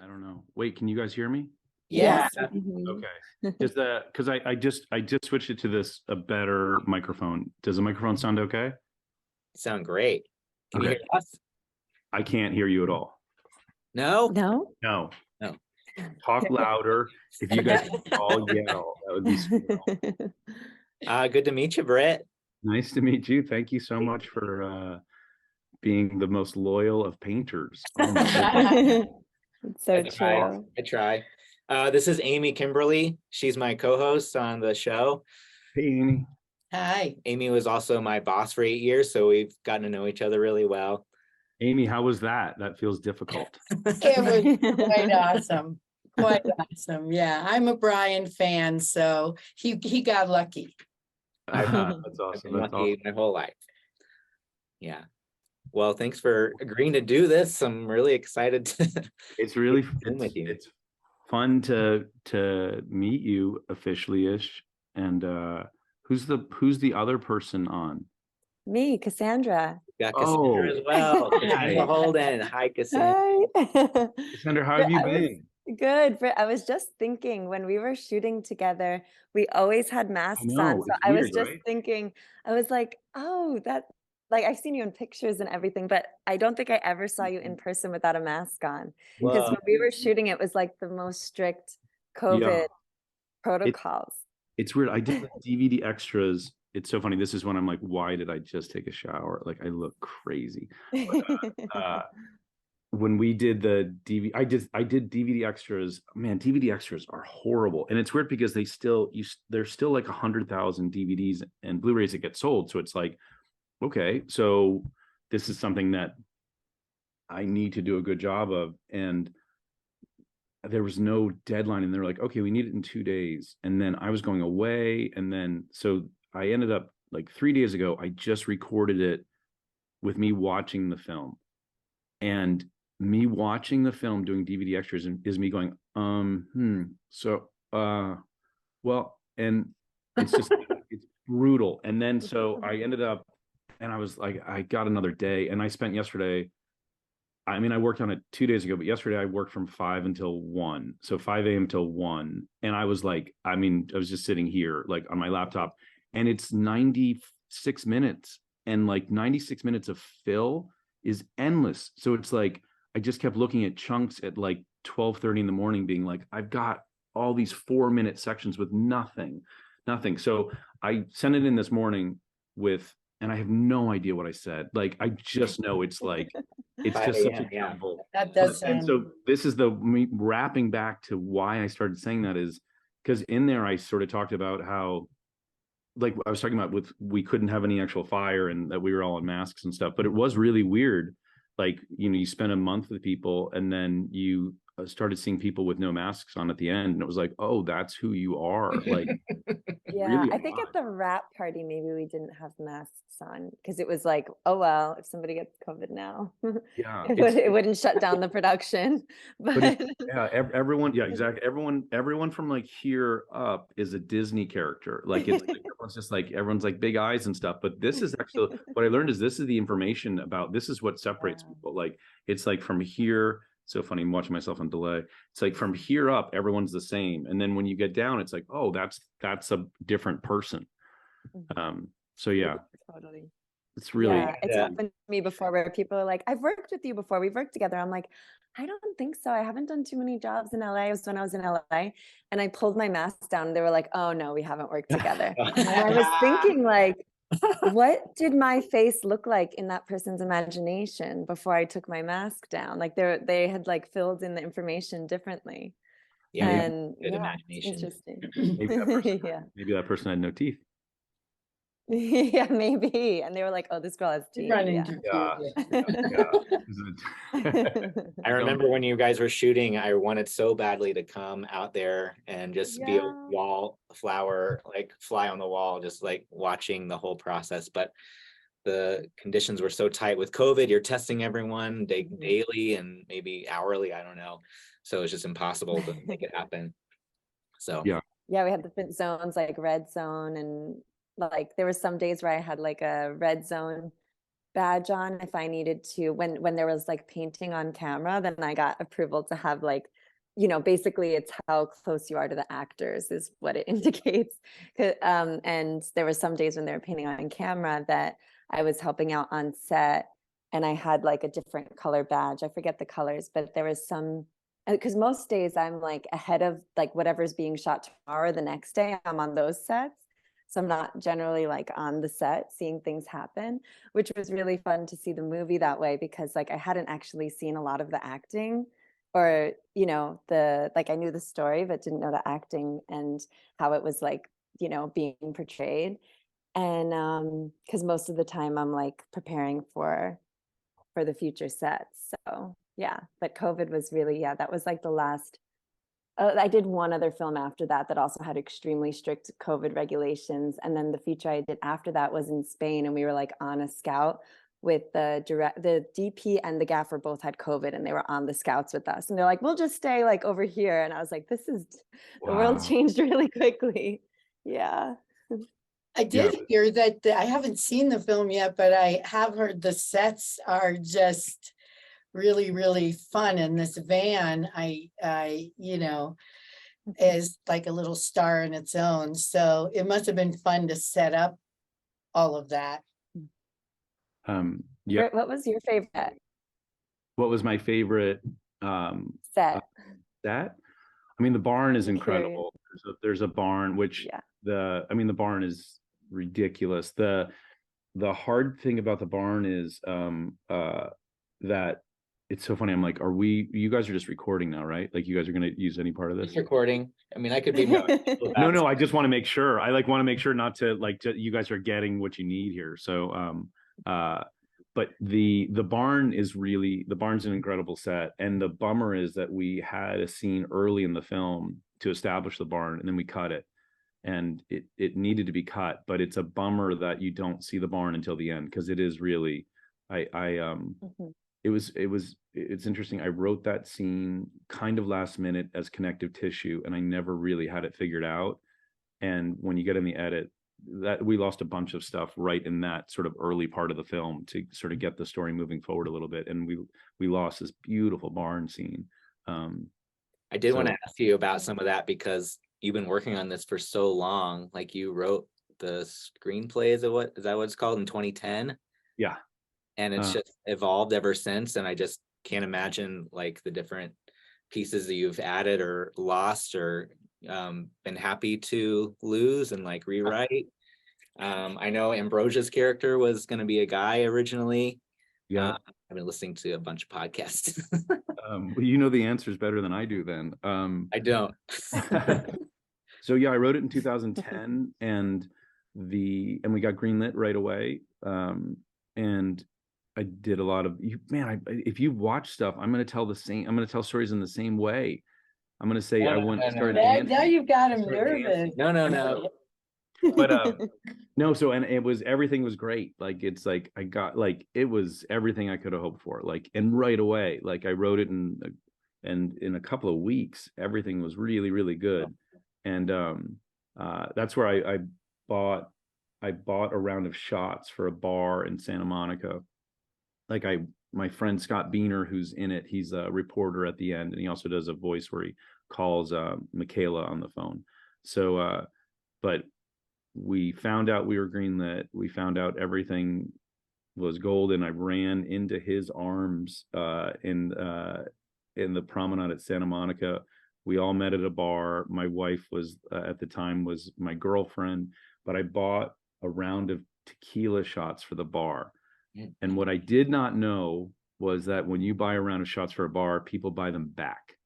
I don't know. Wait, can you guys hear me? Yes. Okay. Is that because I just switched it to this a better microphone. Does the microphone sound okay? Sound great. Can you hear us? I can't hear you at all. No? No. Talk louder. If you guys all yell, that would be super. Good to meet you, Brit. Nice to meet you. Thank you so much for being the most loyal of painters. Oh my So I try. This is Amy Kimberly. She's my co-host on the show. Hey, Amy. Hi. Amy was also my boss for 8 years, so we've gotten to know each other really well. Amy, how was that? That feels difficult. It was quite awesome. Quite awesome. Yeah, I'm a Brian fan, so he got lucky. That's awesome. I've been lucky my whole life. Yeah. Well, thanks for agreeing to do this. I'm really excited to it's really with you. It's fun to meet you officially-ish. And who's the other person on? Me, Cassandra. Got Cassandra as well. Cassandra Holden. Hi, Cassandra. Hi. Cassandra, how have you been? Good. I was just thinking when we were shooting together, we always had masks on. So I was just thinking, I was like, oh, that, like, I've seen you in pictures and everything, but I don't think I ever saw you in person without a mask on. Because when we were shooting, it was like the most strict COVID protocols. It's weird. I did DVD extras. It's so funny. This is when I'm like, why did I just take a shower? Like, I look crazy. But, when we did the DVD, I did DVD extras. Man, DVD extras are horrible, and it's weird because there's still like 100,000 DVDs and Blu-rays that get sold. So it's like, okay, so this is something that I need to do a good job of, and there was no deadline, and they're like, okay, we need it in 2 days, and then I was going away, and then so I ended up like 3 days ago. I just recorded it with me watching the film, and me watching the film doing DVD extras is me going, well, and it's just, it's brutal. And then, so I ended up, and I was like, I got another day, and I spent yesterday, I mean, I worked on it 2 days ago, but yesterday I worked from 5 until 1. So 5 a.m. till 1. And I was like, I mean, I was just sitting here like on my laptop, and it's 96 minutes, and like 96 minutes of fill is endless. So it's like, I just kept looking at chunks at like 12:30 in the morning, being like, I've got all these 4-minute sections with nothing. So I sent it in this morning and I have no idea what I said. Like, I just know it's like, it's just such a jumble. That does And so this is me wrapping back to why I started saying that, is because in there I sort of talked about how, like I was talking about we couldn't have any actual fire and that we were all in masks and stuff, but it was really weird. Like, you spend a month with people, and then you started seeing people with no masks on at the end, and it was like, oh, that's who you are. Like, yeah, really I think at the wrap party, maybe we didn't have masks on because it was like, oh, well, if somebody gets COVID now, it wouldn't shut down the production. But everyone, exactly. Everyone from like here up is a Disney character. Like, it's like, everyone's just like, everyone's like big eyes and stuff. But this is actually what I learned, is this is the information about, this is what separates people. Like, it's like from here. So funny, I'm watching myself on delay. It's like from here up, everyone's the same. And then when you get down, it's like, oh, that's a different person. So yeah, totally. It's really, it's happened to me before where people are like, I've worked with you before, we've worked together. I'm like, I don't think so. I haven't done too many jobs in LA. It was when I was in LA, and I pulled my mask down. They were like, oh no, we haven't worked together. And I was thinking, like, what did my face look like in that person's imagination before I took my mask down? Like, they had like filled in the information differently. And imagination. Interesting. Maybe that person had no teeth. Yeah, maybe. And they were like, oh, this girl has teeth. I remember when you guys were shooting, I wanted so badly to come out there and just be a wallflower, like fly on the wall, just like watching the whole process. But the conditions were so tight with COVID. You're testing everyone daily and maybe hourly, I don't know. So it's just impossible to make it happen. So yeah, we had different zones, like red zone, and like there were some days where I had like a red zone badge on if I needed to. When there was like painting on camera, then I got approval to have like, basically it's how close you are to the actors is what it indicates. And there were some days when they were painting on camera that I was helping out on set, and I had like a different color badge. I forget the colors, but there was some, because most days I'm like ahead of like whatever's being shot tomorrow, the next day I'm on those sets. So I'm not generally like on the set seeing things happen, which was really fun to see the movie that way, because like I hadn't actually seen a lot of the acting, or I knew the story but didn't know the acting and how it was like, being portrayed. And because most of the time I'm like preparing for the future sets. So yeah, but COVID was really, that was like the last. I did one other film after that that also had extremely strict COVID regulations. And then the feature I did after that was in Spain, and we were like on a scout with the DP and the gaffer both had COVID, and they were on the scouts with us. And they're like, we'll just stay like over here. And I was like, the world changed really quickly. Yeah. I did hear that, I haven't seen the film yet, but I have heard the sets are just really, really fun. And this van, is like a little star in its own. So it must have been fun to set up all of that. Yeah. What was your favorite? What was my favorite set? That? I mean, the barn is incredible. There's a barn, which the barn is ridiculous. The hard thing about the barn is that it's so funny. I'm like, you guys are just recording now, right? Like you guys are going to use any part of this? It's recording. I mean, I could be. No, I just want to make sure. I want to make sure not to you guys are getting what you need here. So, but the barn's an incredible set. And the bummer is that we had a scene early in the film to establish the barn, and then we cut it. And it needed to be cut, but it's a bummer that you don't see the barn until the end, because it is really, it's interesting. I wrote that scene kind of last minute as connective tissue, and I never really had it figured out. And when you get in the edit, that we lost a bunch of stuff right in that sort of early part of the film to sort of get the story moving forward a little bit, and we lost this beautiful barn scene. I did want to ask you about some of that, because you've been working on this for so long. Like you wrote the screenplay, is that what it's called, in 2010? Yeah. And it's just evolved ever since. And I just can't imagine like the different pieces that you've added or lost or been happy to lose and like rewrite. I know Ambrosia's character was going to be a guy originally. Yeah. I've been listening to a bunch of podcasts. Well, you know the answers better than I do then. I don't. So yeah, I wrote it in 2010 and we got greenlit right away. And I did a lot of, if you watch stuff, I'm going to tell stories in the same way. I'm going to say, Now you've got him nervous. No. But no, and everything was great. Like it's like I got like it was everything I could have hoped for. Like, and right away, like I wrote it and in a couple of weeks, everything was really, really good. And that's where I bought a round of shots for a bar in Santa Monica. Like my friend Scott Beener, who's in it, he's a reporter at the end, and he also does a voice where he calls Michaela on the phone. So but we found out we were greenlit. We found out everything was gold, and I ran into his arms in the promenade at Santa Monica. We all met at a bar. My wife was at the time was my girlfriend, but I bought a round of tequila shots for the bar. And what I did not know was that when you buy a round of shots for a bar, people buy them back.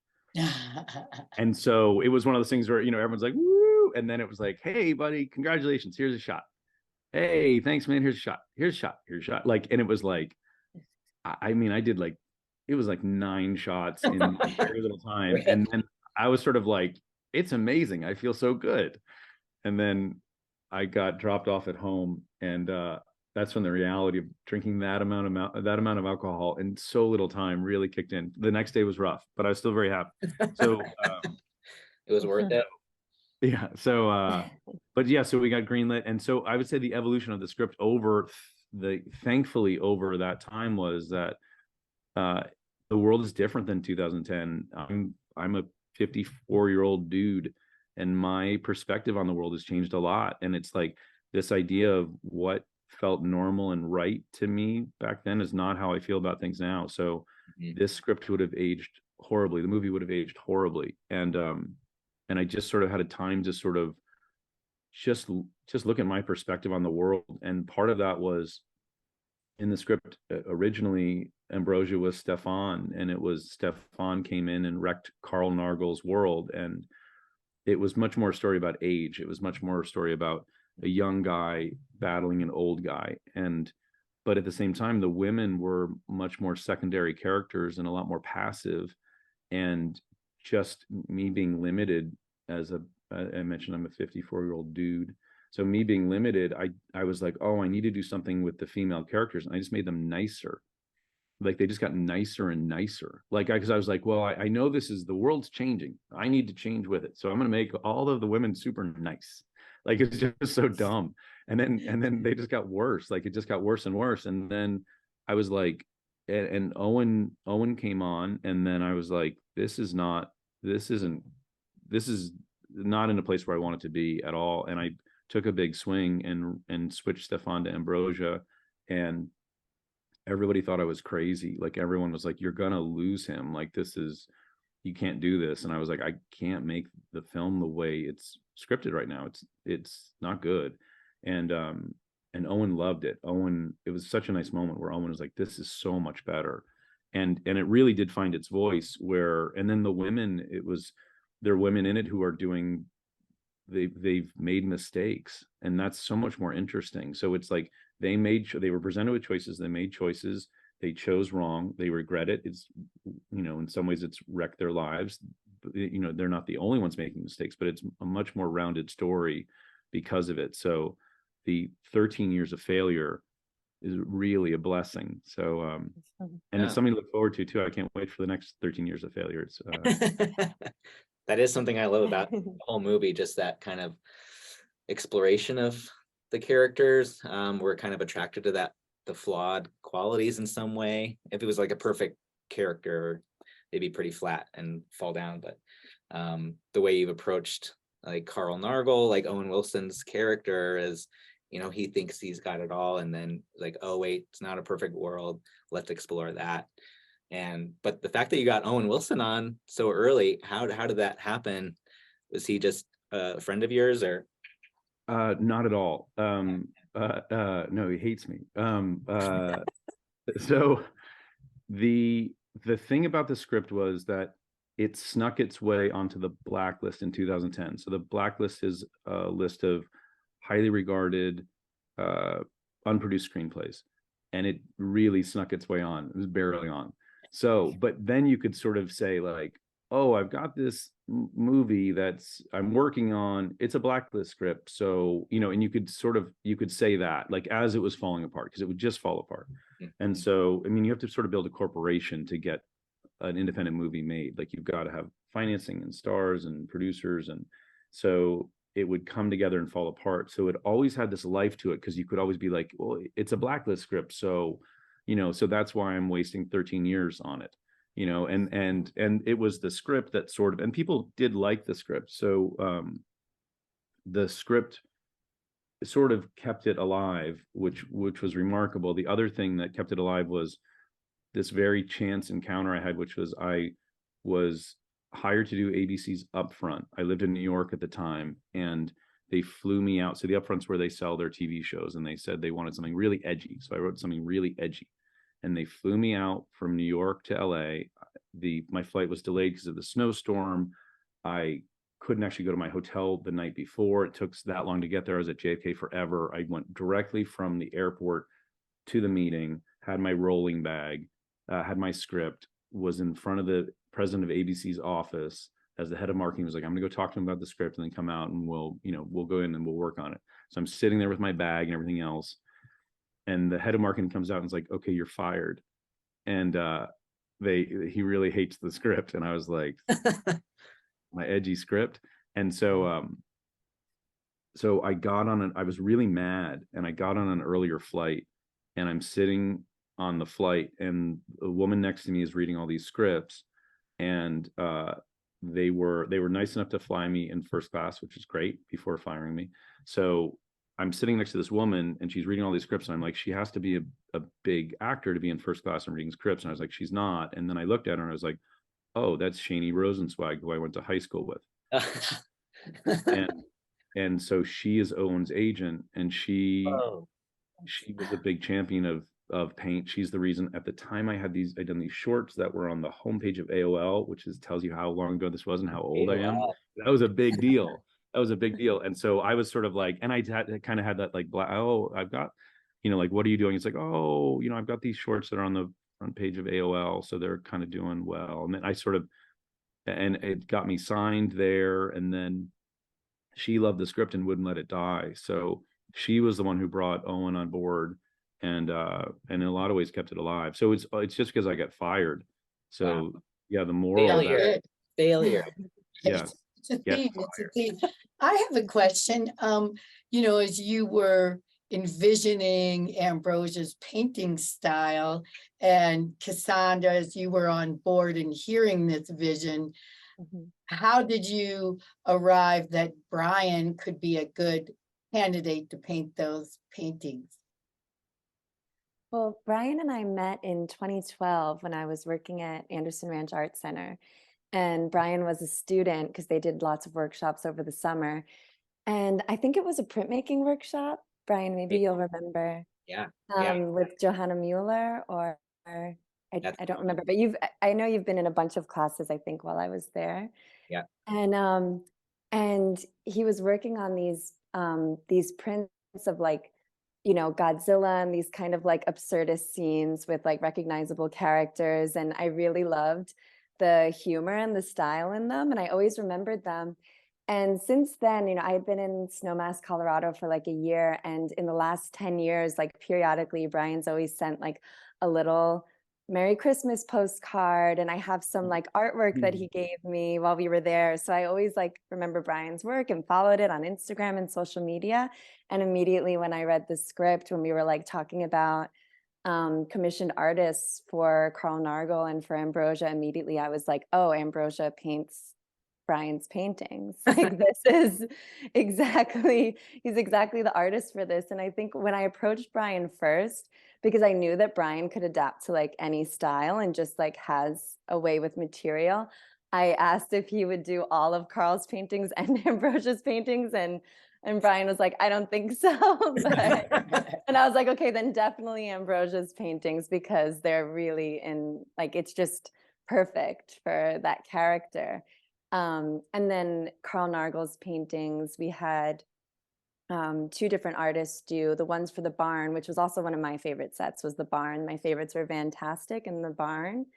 And so it was one of those things where, everyone's like, woo. And then it was like, hey, buddy, congratulations. Here's a shot. Hey, thanks, man. Here's a shot. Here's a shot. Here's a shot. Like, and it was like, I did like, it was like 9 shots in very little time. And then I was sort of like, it's amazing. I feel so good. And then I got dropped off at home, and that's when the reality of drinking that amount of alcohol in so little time really kicked in. The next day was rough, but I was still very happy. So it was worth it. Yeah. So, but yeah, so we got greenlit, and so I would say the evolution of the script over thankfully over that time was that the world is different than 2010. I'm a 54-year-old dude, and my perspective on the world has changed a lot. And it's like this idea of what felt normal and right to me back then is not how I feel about things now. So this script would have aged horribly. The movie would have aged horribly. And I just sort of had a time to sort of just look at my perspective on the world. And part of that was in the script originally, Ambrosia was Stefan, and it was Stefan came in and wrecked Carl Nargle's world. And it was much more a story about age. It was much more a story about a young guy battling an old guy. But at the same time, the women were much more secondary characters and a lot more passive. And just me being limited I mentioned I'm a 54-year-old dude. So me being limited, I was like, oh, I need to do something with the female characters. And I just made them nicer. Like they just got nicer and nicer. Like, because I was like, well, I know the world's changing. I need to change with it. So I'm going to make all of the women super nice. Like it's just so dumb. And then they just got worse. Like it just got worse and worse. And then I was like, and Owen came on, and then I was like, this is not in a place where I want it to be at all. And I took a big swing and switched Stefan to Ambrosia, and everybody thought I was crazy. Like everyone was like, you're gonna lose him. Like you can't do this. And I was like, I can't make the film the way it's scripted right now. It's not good. And Owen loved it. It was such a nice moment where Owen was like, this is so much better. And it really did find its voice and then the women, there are women in it who are doing, they've made mistakes, and that's so much more interesting. So it's like they were presented with choices, they made choices, they chose wrong, they regret it. It's, in some ways it's wrecked their lives. They're not the only ones making mistakes, but it's a much more rounded story because of it. So the 13 years of failure is really a blessing. So it's something to look forward to too. I can't wait for the next 13 years of failure. It's that is something I love about the whole movie, just that kind of exploration of the characters. We're kind of attracted to the flawed qualities in some way. If it was like a perfect character, they'd be pretty flat and fall down. But the way you've approached like Carl Nargle, like Owen Wilson's character is, he thinks he's got it all, and then like, oh wait, it's not a perfect world. Let's explore that. But the fact that you got Owen Wilson on so early, how did that happen? Was he just a friend of yours, or? Not at all. No, he hates me. So the thing about the script was that it snuck its way onto the blacklist in 2010. So the blacklist is a list of highly regarded unproduced screenplays, and it really snuck its way on. It was barely on. So, but then you could sort of say like, oh, I've got this movie I'm working on. It's a blacklist script. So, and you could say that like as it was falling apart, because it would just fall apart. And so, I mean, you have to sort of build a corporation to get an independent movie made. Like you've got to have financing and stars and producers. And so it would come together and fall apart. So it always had this life to it, because you could always be like, well, it's a blacklist script. So, so that's why I'm wasting 13 years on it, and it was the script that sort of, and people did like the script. So the script sort of kept it alive, which was remarkable. The other thing that kept it alive was this very chance encounter I had, which was I was hired to do ABC's Upfront. I lived in New York at the time, and they flew me out. So the Upfront's where they sell their TV shows, and they said they wanted something really edgy. So I wrote something really edgy, and they flew me out from New York to LA. My flight was delayed because of the snowstorm. I couldn't actually go to my hotel the night before. It took that long to get there. I was at JFK forever. I went directly from the airport to the meeting, had my rolling bag, had my script, was in front of the president of ABC's office as the head of marketing. Was like, I'm gonna go talk to him about the script and then come out and we'll go in and we'll work on it. So I'm sitting there with my bag and everything else, and the head of marketing comes out and is like, okay, you're fired. And he really hates the script. And I was like, my edgy script. And so I got on I was really mad, and I got on an earlier flight and I'm sitting on the flight, and a woman next to me is reading all these scripts, and they were nice enough to fly me in first class, which is great, before firing me. So I'm sitting next to this woman, and she's reading all these scripts, and I'm like, she has to be a big actor to be in first class and reading scripts. And I was like, she's not. And then I looked at her and I was like, oh, that's Shani Rosenzweig, who I went to high school with. and so she is Owen's agent, and she was a big champion of paint. She's the reason at the time I'd done these shorts that were on the homepage of AOL, which tells you how long ago this was and how old I am. That was a big deal. That was a big deal. And so I was sort of like, and I kind of had that like, oh, I've got, like, what are you doing? It's like, oh, I've got these shorts that are on the front page of AOL, so they're kind of doing well. And then I sort of, and it got me signed there. And then she loved the script and wouldn't let it die. So she was the one who brought Owen on board, and in a lot of ways kept it alive. So it's just because I got fired. So Wow. yeah, the moral of that, failure. Yeah. It's a theme. It's a theme. I have a question. As you were envisioning Ambrosia's painting style, and Cassandra, as you were on board and hearing this vision, how did you arrive that Brian could be a good candidate to paint those paintings? Well, Brian and I met in 2012 when I was working at Anderson Ranch Art Center. And Brian was a student because they did lots of workshops over the summer. And I think it was a printmaking workshop. Brian, maybe you'll remember. Yeah. With Johanna Mueller, or I don't remember, but I know you've been in a bunch of classes, I think, while I was there. Yeah. And he was working on these prints of like, Godzilla and these kind of like absurdist scenes with like recognizable characters. And I really loved the humor and the style in them. And I always remembered them. And since then, I had been in Snowmass, Colorado for like a year. And in the last 10 years, like periodically, Brian's always sent like a little Merry Christmas postcard. And I have some like artwork that he gave me while we were there. So I always like remember Brian's work and followed it on Instagram and social media. And immediately when I read the script, when we were like talking about commissioned artists for Carl Nargol and for Ambrosia, immediately I was like, oh, Ambrosia paints Brian's paintings. Like he's exactly the artist for this. And I think when I approached Brian first, because I knew that Brian could adapt to like any style and just like has a way with material, I asked if he would do all of Carl's paintings and Ambrosia's paintings, and Brian was like, I don't think so. And I was like, okay, then definitely Ambrosia's paintings, because they're really it's just perfect for that character. And then Carl Nargol's paintings, we had two different artists do the ones for the barn, which was also one of my favorite sets, was the barn. My favorites were Fantastic and the barn.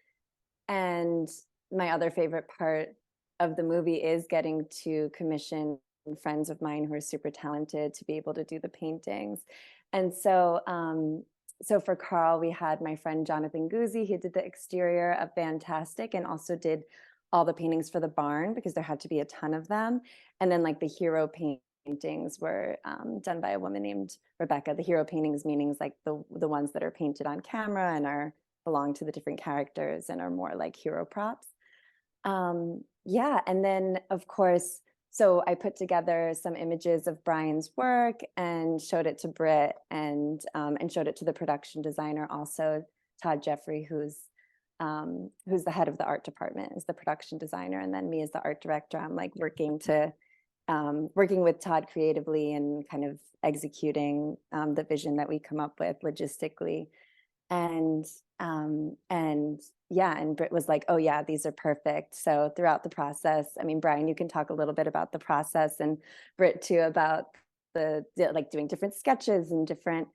And my other favorite part of the movie is getting to commission friends of mine who are super talented to be able to do the paintings. And so for Carl, we had my friend Jonathan Guzzi, who did the exterior of Fantastic and also did all the paintings for the barn, because there had to be a ton of them. And then like the hero paintings were done by a woman named Rebecca. The hero paintings, meanings like the ones that are painted on camera and belong to the different characters and are more like hero props. Yeah, and then of course, so I put together some images of Brian's work and showed it to Brit, and showed it to the production designer also, Todd Jeffrey, who's the head of the art department, is the production designer, and then me as the art director. I'm like working with Todd creatively and kind of executing the vision that we come up with logistically. And Brit was like, oh yeah, these are perfect. So throughout the process, I mean, Brian, you can talk a little bit about the process, and Brit too, about the like doing different sketches and different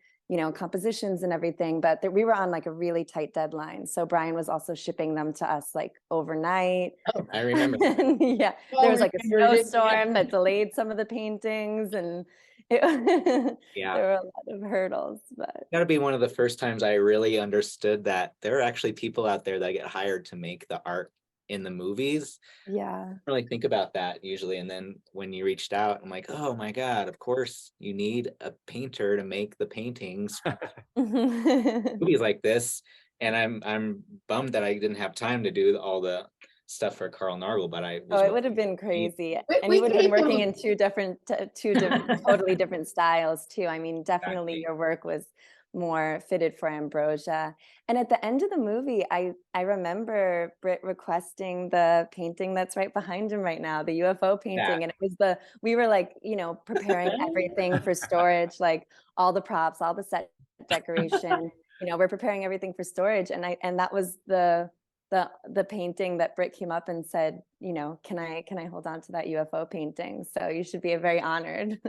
compositions and everything, but we were on like a really tight deadline. So Brian was also shipping them to us like overnight. Oh, I remember. Yeah, there was like a snowstorm that delayed some of the paintings, and there were a lot of hurdles. But that'll be one of the first times I really understood that there are actually people out there that get hired to make the art in the movies. Yeah. I don't really think about that usually. And then when you reached out, I'm like, oh my God, of course you need a painter to make the paintings movies like this. And I'm bummed that I didn't have time to do all the stuff for Carl Nargle, but I was Oh, it would have been crazy. And We you would have been gave working him- in two different, totally different styles too. I mean, definitely Exactly. your work was more fitted for Ambrosia. And at the end of the movie, I remember Brit requesting the painting that's right behind him right now, the UFO painting. And it was we were like, you know, preparing everything for storage, like all the props, all the set decoration, you know, we're preparing everything for storage. And that was the painting that Brit came up and said, you know, can I hold on to that UFO painting? So you should be very honored.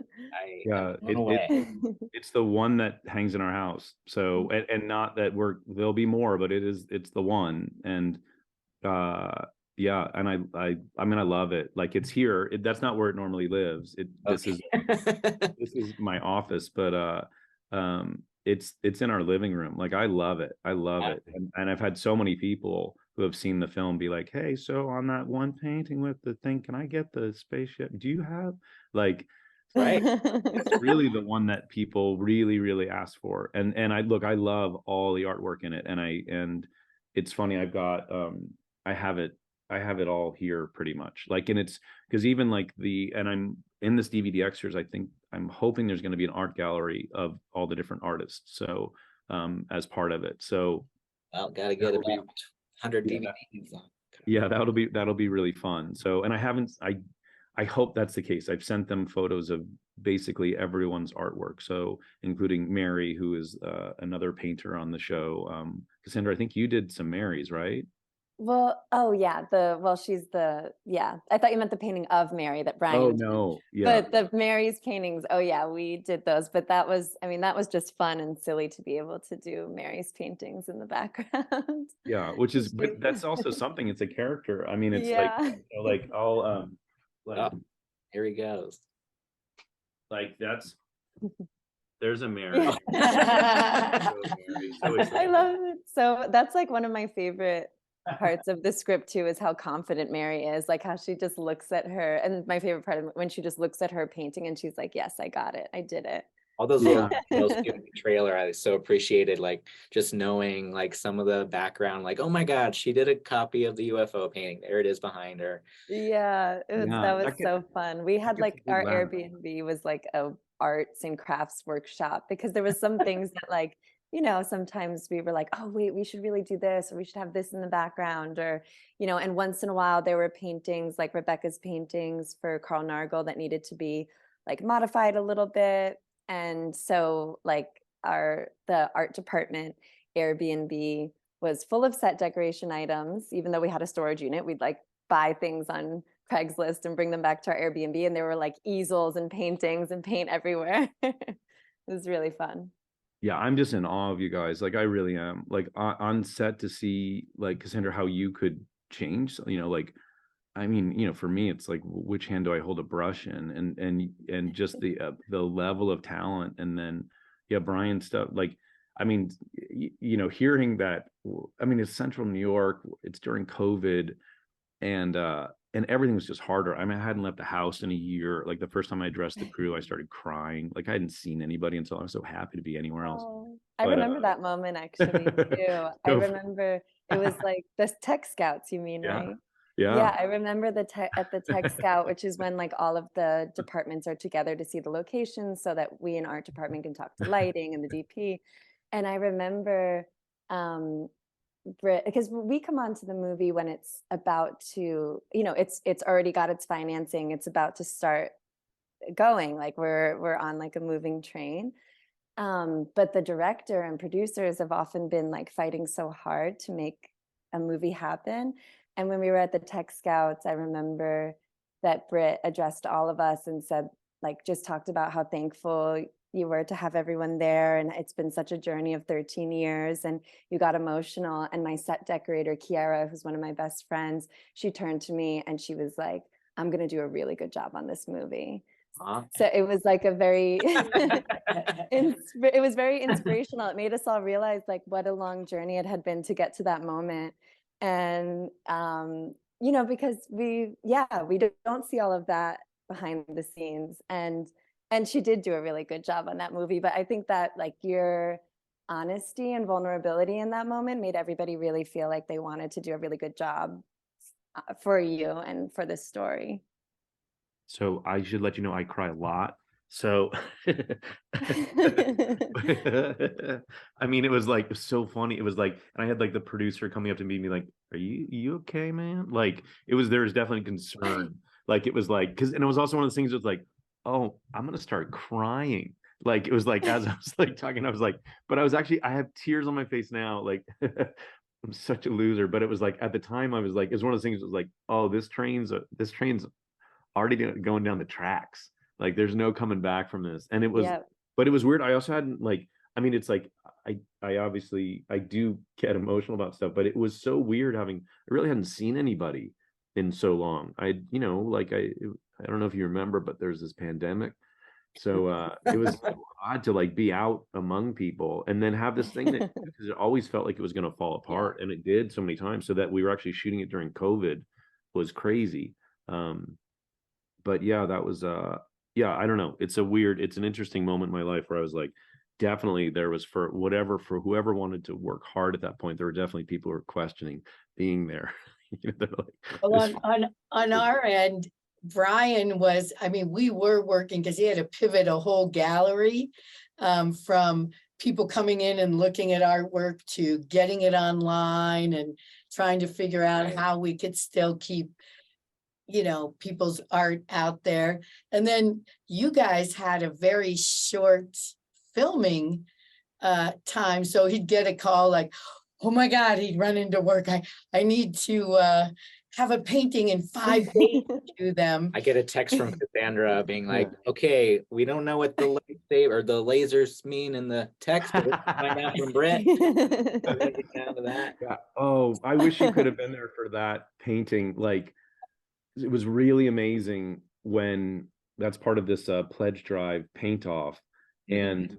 Yeah, it's the one that hangs in our house. So and not that there'll be more, but it's the one. And yeah, and I mean I love it. Like it's here. That's not where it normally lives. This is my office, but it's in our living room. Like I love it. I love it. And I've had so many people who have seen the film be like, hey, so on that one painting with the thing, can I get the spaceship? Do you have like Right. it's really the one that people really, really ask for. And I love all the artwork in it. And it's funny, I've got I have it all here pretty much. Like, and it's because even like and I'm in this DVD extras, I think I'm hoping there's going to be an art gallery of all the different artists. So as part of it. So well, gotta get about 100 DVDs. Yeah, that'll be really fun. So, and I hope that's the case. I've sent them photos of basically everyone's artwork. So including Mary, who is another painter on the show. Cassandra, I think you did some Marys, right? Well, oh yeah, she's I thought you meant the painting of Mary that Brian did. No, yeah. But the Mary's paintings, oh yeah, we did those. But that was just fun and silly to be able to do Mary's paintings in the background. Yeah, which is, but that's also something. It's a character. I mean, it's Yeah. like, you know, like all like here he goes. Like there's a Mary. I love it. So that's like one of my favorite parts of the script too, is how confident Mary is, like how she just looks at her. And my favorite part of when she just looks at her painting and she's like, yes, I got it, I did it. All those little trailer, I so appreciated, like just knowing like some of the background, like, oh my God, she did a copy of the UFO painting. There it is behind her. Yeah, that was so fun. We had like our Airbnb was like a arts and crafts workshop, because there was some things that like, you know, sometimes we were like, oh wait, we should really do this, or we should have this in the background, or, you know, and once in a while there were paintings like Rebecca's paintings for Carl Nargle that needed to be like modified a little bit. And so like the art department Airbnb was full of set decoration items. Even though we had a storage unit, we'd like buy things on Craigslist and bring them back to our Airbnb, and there were like easels and paintings and paint everywhere. It was really fun. Yeah, I'm just in awe of you guys. Like I really am. Like on set to see like Cassandra, how you could change, you know, like I mean, you know, for me, it's like which hand do I hold a brush in, and just the level of talent, and then yeah, Brian stuff. Like, I mean, you know, hearing that. I mean, it's Central New York. It's during COVID, and everything was just harder. I mean, I hadn't left the house in a year. Like the first time I addressed the crew, I started crying. Like I hadn't seen anybody until I was so happy to be anywhere else. Oh, I remember that moment actually too. I remember it was like the Tech Scouts, you mean, Yeah. right? Yeah. Yeah, I remember at the Tech Scout, which is when like all of the departments are together to see the locations so that we in art department can talk to lighting and the DP. And I remember Brit, because we come onto the movie when it's about to, you know, it's already got its financing, it's about to start going, like we're on like a moving train. But the director and producers have often been like fighting so hard to make a movie happen. And when we were at the Tech Scouts, I remember that Brit addressed all of us and said, like, just talked about how thankful you were to have everyone there. And it's been such a journey of 13 years. And you got emotional. And my set decorator, Kiara, who's one of my best friends, she turned to me and she was like, I'm going to do a really good job on this movie. So it was like a very, it was very inspirational. It made us all realize like what a long journey it had been to get to that moment. And you know, because we don't see all of that behind the scenes, and she did do a really good job on that movie. But I think that like your honesty and vulnerability in that moment made everybody really feel like they wanted to do a really good job for you and for this story. So I should let you know I cry a lot. So I mean, it was like so funny. It was like, and I had like the producer coming up to me and be like, "Are you okay, man?" Like it was, there was definitely concern. Like it was like, because, and it was also one of those things that was like, oh, I'm gonna start crying. Like it was like, as I was like talking, I was like, but I was actually, I have tears on my face now. Like I'm such a loser. But it was like at the time I was like, it's one of those things that was like, oh, this train's already going down the tracks. Like there's no coming back from this. And it was, Yeah. but it was weird. I also hadn't like, I mean, it's like I obviously I do get emotional about stuff, but it was so weird having, I really hadn't seen anybody in so long. You know, like I don't know if you remember, but there's this pandemic. So it was so odd to like be out among people and then have this thing that, because it always felt like it was going to fall apart, and it did so many times. So that we were actually shooting it during COVID was crazy. But yeah, that was yeah, I don't know. It's an interesting moment in my life where I was like, definitely there was, for whoever wanted to work hard at that point, there were definitely people who were questioning being there. You know, like, Well, on our end, Brian was, I mean, we were working because he had to pivot a whole gallery from people coming in and looking at artwork to getting it online and trying to figure out how we could still keep, you know, people's art out there. And then you guys had a very short filming time. So he'd get a call like, oh my God, he'd run into work. I need to have a painting in 5 days to do them. I get a text from Cassandra being like, okay, we don't know what the lightsaber or the lasers mean in the text, but we'll find out from Brit. Down to that. yeah. Oh, I wish you could have been there for that painting. Like it was really amazing when that's part of this pledge drive paint off. And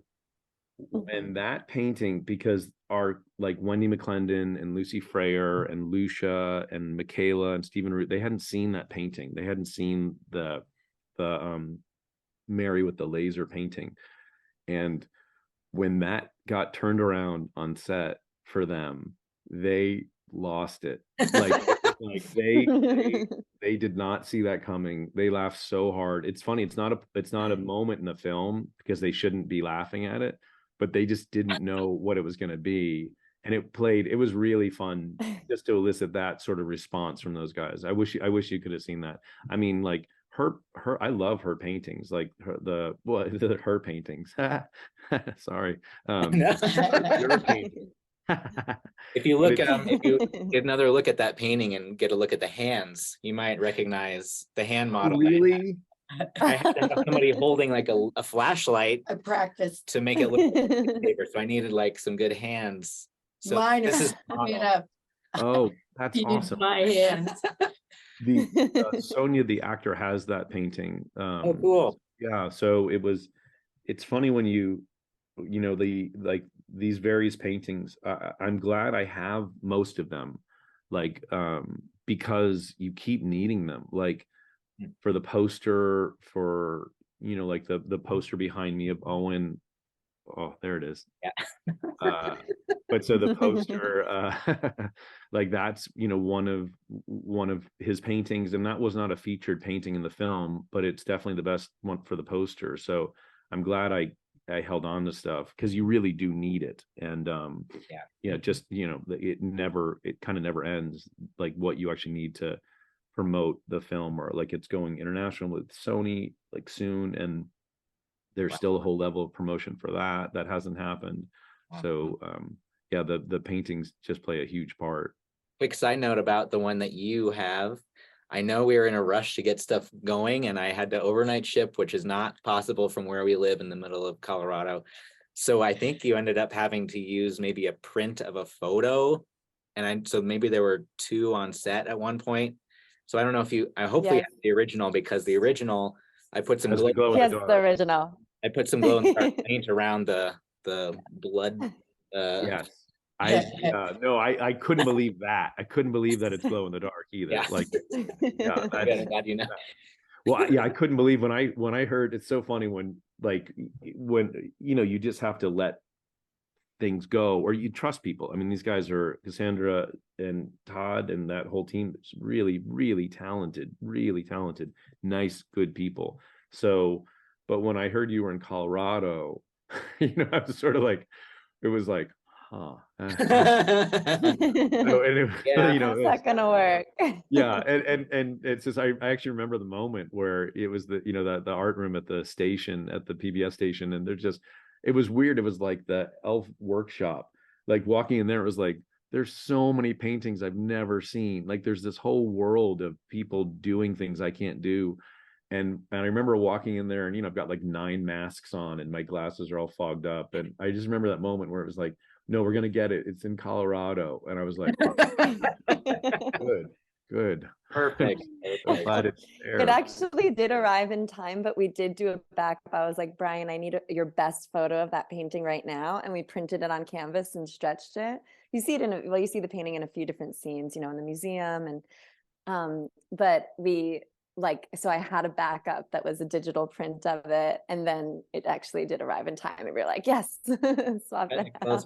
that painting, because our like Wendy McClendon and Lucy Freyer and Lucia and Michaela and Stephen Root, they hadn't seen that painting. They hadn't seen the Mary with the laser painting. And when that got turned around on set for them, they lost it. Like they did not see that coming. They laughed so hard. It's funny. It's not a moment in the film because they shouldn't be laughing at it, but they just didn't know what it was going to be. And it was really fun just to elicit that sort of response from those guys. I wish you could have seen that. I mean, like her, I love her paintings, like her paintings. Sorry. Your painting. If you look, if you get another look at that painting and get a look at the hands, you might recognize the hand model. Really? I had to have somebody holding like a flashlight. I practiced to make it look like paper, so I needed like some good hands. So mine. this is Up. Oh, that's awesome. My hands. Sonia, the actor, has that painting. Oh, cool. Yeah, so it's funny when you know, these various paintings. I'm glad I have most of them, like because you keep needing them, like for the poster, for, you know, like the poster behind me of Owen. Oh, there it is. Yeah. But so the poster, like that's, you know, one of his paintings, and that was not a featured painting in the film, but it's definitely the best one for the poster. So I'm glad I held on to stuff, because you really do need it. And just, you know, it kind of never ends, like what you actually need to promote the film, or like it's going international with Sony like soon, and there's still a whole level of promotion for that hasn't happened. So the paintings just play a huge part. Quick side note about the one that you have. I know we were in a rush to get stuff going, and I had to overnight ship, which is not possible from where we live in the middle of Colorado. So I think you ended up having to use maybe a print of a photo, and so maybe there were 2 on set at one point. So I don't know if I hopefully have the original, because the original, I put some glow. Yes, the original. I put some glow in the dark paint around the blood. Yes, I couldn't believe that. I couldn't believe that it's glow in the dark either. Yeah. Like, yeah, I'm glad you know. well, yeah, I couldn't believe when I heard. It's so funny when you just have to let things go, or you trust people. I mean, these guys are Cassandra and Todd and that whole team is really, really talented, nice, good people. So, but when I heard you were in Colorado, I was sort of like, it was like, huh. So, and Yeah. How's that gonna work? yeah, and it's just I actually remember the moment where it was the art room at the station, at the PBS station, and it was weird. It was like the elf workshop. Like walking in there, it was like there's so many paintings I've never seen. Like there's this whole world of people doing things I can't do. And I remember walking in there, and I've got like 9 masks on and my glasses are all fogged up. And I just remember that moment where it was like, no, we're gonna get it. It's in Colorado. And I was like, good. Perfect. I'm glad it's there. It actually did arrive in time, but we did do a backup. I was like, Brian, I need your best photo of that painting right now. And we printed it on canvas and stretched it. You see it you see the painting in a few different scenes, in the museum. And but so I had a backup that was a digital print of it, and then it actually did arrive in time, and we were like, yes, swap it out.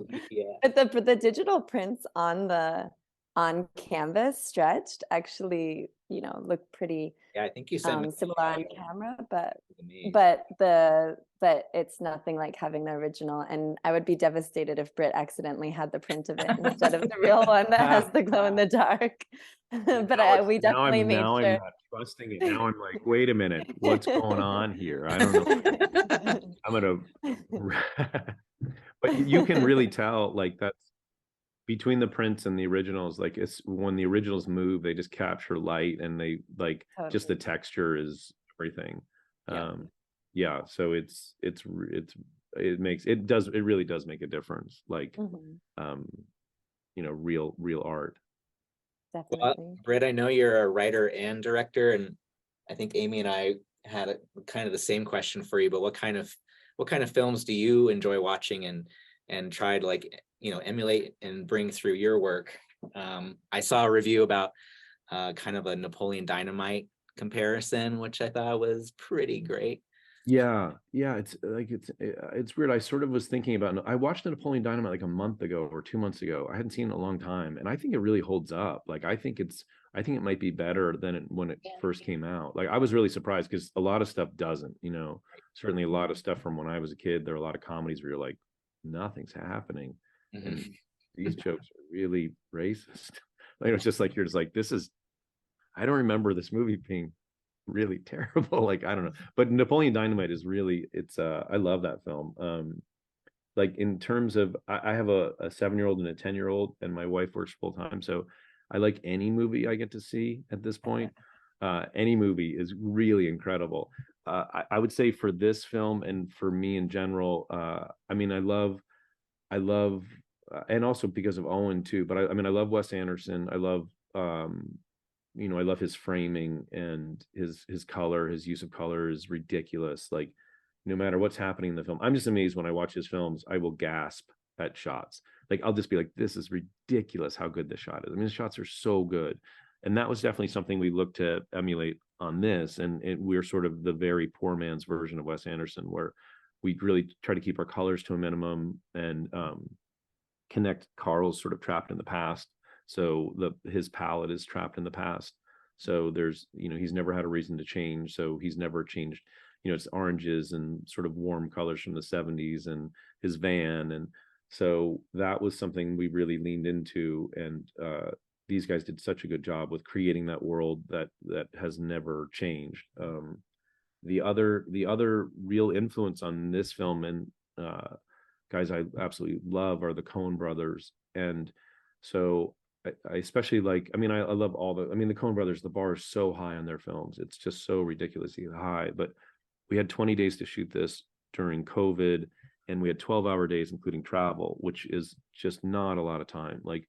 But the digital prints on canvas stretched actually, look pretty I think you sent similar on camera, but it's nothing like having the original. And I would be devastated if Brit accidentally had the print of it instead of the real one that has the glow in the dark. But we definitely made sure. I'm not trusting it. Now I'm like, wait a minute, what's going on here? I don't know. I'm gonna but you can really tell, like, that's between the prints and the originals. Like, it's when the originals move, they just capture light, and they just the texture is everything. Yeah, so it really does make a difference, like real art. Definitely. Well, Britt, I know you're a writer and director, and I think Amy and I had kind of the same question for you, but what kind of films do you enjoy watching and try to emulate and bring through your work? I saw a review about kind of a Napoleon Dynamite comparison, which I thought was pretty great. Yeah, it's weird. I sort of was thinking about, I watched the Napoleon Dynamite like a month ago or 2 months ago. I hadn't seen it in a long time, and I think it really holds up. Like, I think it might be better than when it first came out. Like, I was really surprised because a lot of stuff doesn't, certainly a lot of stuff from when I was a kid. There are a lot of comedies where you're like, nothing's happening. And these jokes are really racist. Like, it's just like, you're just like, I don't remember this movie being really terrible. Like, I don't know, but Napoleon Dynamite is really, I love that film. Like, in terms of, I have a 7-year-old and a 10-year-old, and my wife works full time, so I like any movie I get to see at this point. Any movie is really incredible. I would say for this film, and for me in general, I mean, I love and also because of Owen too, but I mean, I love Wes Anderson. I love I love his framing, and his color, his use of color is ridiculous. Like, no matter what's happening in the film, I'm just amazed when I watch his films. I will gasp at shots. Like, I'll just be like, this is ridiculous how good this shot is. I mean, the shots are so good. And that was definitely something we looked to emulate on this. And we're sort of the very poor man's version of Wes Anderson, where we really try to keep our colors to a minimum, and connect Carl's sort of trapped in the past. So his palette is trapped in the past. So there's, he's never had a reason to change. So he's never changed, it's oranges and sort of warm colors from the 70s, and his van. And so that was something we really leaned into. And these guys did such a good job with creating that world that has never changed. The other real influence on this film, and guys I absolutely love, are the Coen brothers. And so I especially like, I mean, I love the Coen brothers, the bar is so high on their films. It's just so ridiculously high. But we had 20 days to shoot this during COVID, and we had 12-hour days, including travel, which is just not a lot of time. Like,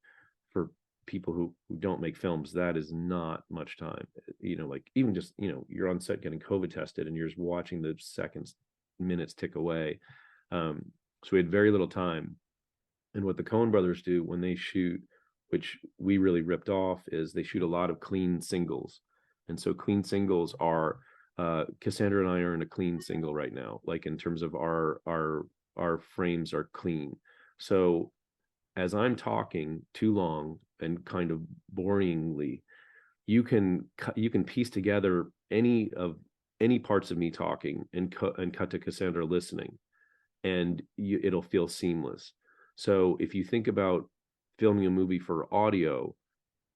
for people who don't make films, that is not much time. Like, even just, you're on set getting COVID tested, and you're just watching the minutes tick away. So we had very little time. And what the Coen brothers do when they shoot, which we really ripped off, is they shoot a lot of clean singles. And so clean singles are, Cassandra and I are in a clean single right now, like in terms of our frames are clean. So as I'm talking too long and kind of boringly, you can piece together any parts of me talking and cut to Cassandra listening, and it'll feel seamless. So if you think about filming a movie for audio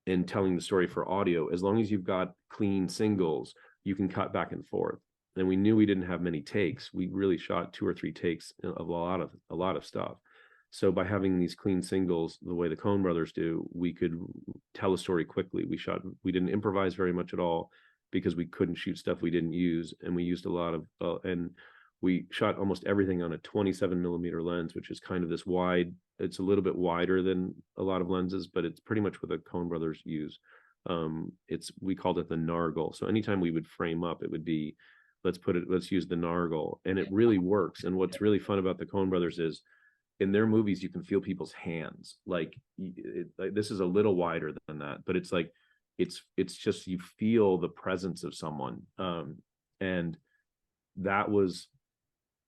and telling the story for audio, as long as you've got clean singles, you can cut back and forth. And we knew we didn't have many takes. We really shot 2 or 3 takes of a lot of stuff. So by having these clean singles, the way the Coen brothers do, we could tell a story quickly. We didn't improvise very much at all because we couldn't shoot stuff we didn't use. And we used a lot of, and we shot almost everything on a 27mm lens, which is kind of this wide. It's a little bit wider than a lot of lenses, but it's pretty much what the Coen brothers use. We called it the Nargle. So anytime we would frame up, it would be, let's use the Nargle, and it really works. And what's really fun about the Coen brothers is, in their movies, you can feel people's hands. Like this is a little wider than that, but it's like, it's just, you feel the presence of someone. And that was,